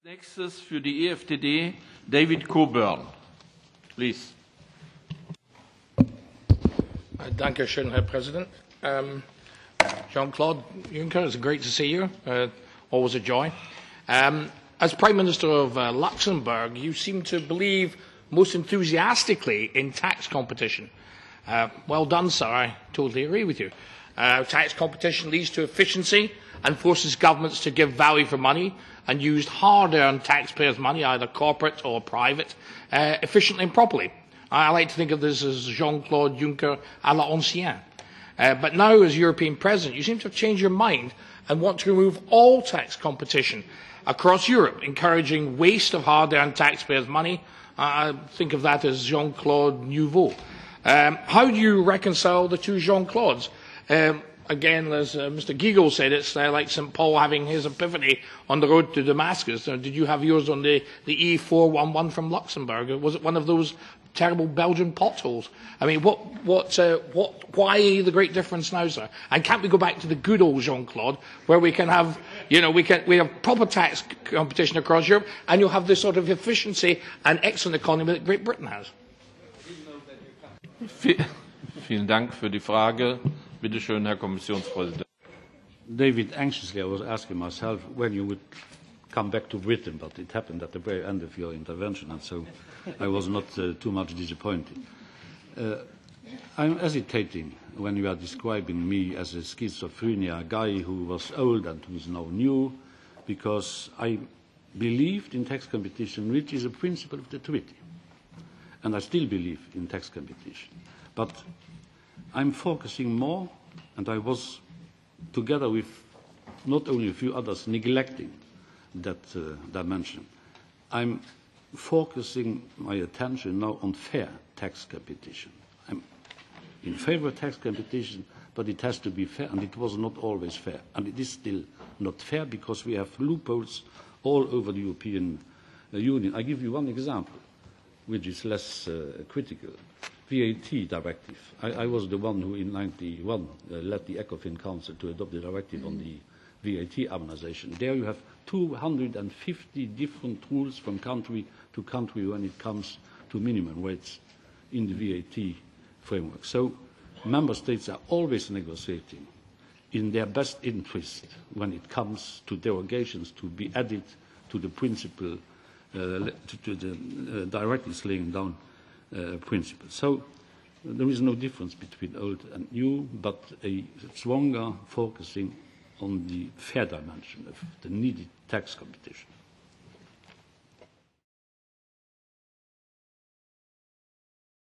Nächstes für die EFDD David Coburn. Please. Danke schön, Herr President. Jean-Claude Juncker, it's great to see you. Always a joy. As Prime Minister of Luxembourg, you seem to believe most enthusiastically in tax competition. Well done, sir. I totally agree with you. Tax competition leads to efficiency and forces governments to give value for money and use hard-earned taxpayers' money, either corporate or private, efficiently and properly. I like to think of this as Jean-Claude Juncker à l'ancien. But now, as European President, you seem to have changed your mind and want to remove all tax competition across Europe, encouraging waste of hard-earned taxpayers' money. I think of that as Jean-Claude Nouveau. How do you reconcile the two Jean-Claudes? Again, as Mr. Giegel said, it's like St. Paul having his epiphany on the road to Damascus. Did you have yours on the E411 from Luxembourg? Was it one of those terrible Belgian potholes? I mean, why the great difference now, sir? And can't we go back to the good old Jean-Claude, where we can have, we have proper tax competition across Europe, and you'll have this sort of efficiency and excellent economy that Great Britain has? Vielen Dank für die Frage. Bitte schön, Herr Kommissionspräsident. David, anxiously I was asking myself when you would come back to Britain, but it happened at the very end of your intervention, and so I was not too much disappointed. I'm hesitating when you are describing me as a schizophrenia guy who was old and who is now new, because I believed in tax competition, which is a principle of the treaty. And I still believe in tax competition. But I'm focusing more, and I was, together with not only a few others, neglecting that dimension. I'm focusing my attention now on fair tax competition. I'm in favor of tax competition, but it has to be fair, and it was not always fair. And it is still not fair because we have loopholes all over the European Union. I give you one example, which is less critical. VAT directive. I was the one who in 1991 led the ECOFIN Council to adopt the directive on the VAT harmonization. There you have 250 different rules from country to country when it comes to minimum rates in the VAT framework. So member states are always negotiating in their best interest when it comes to derogations to be added to the principle, to the directives laying down principles. So there is no difference between old and new, but a stronger focusing on the fair dimension of the needed tax competition.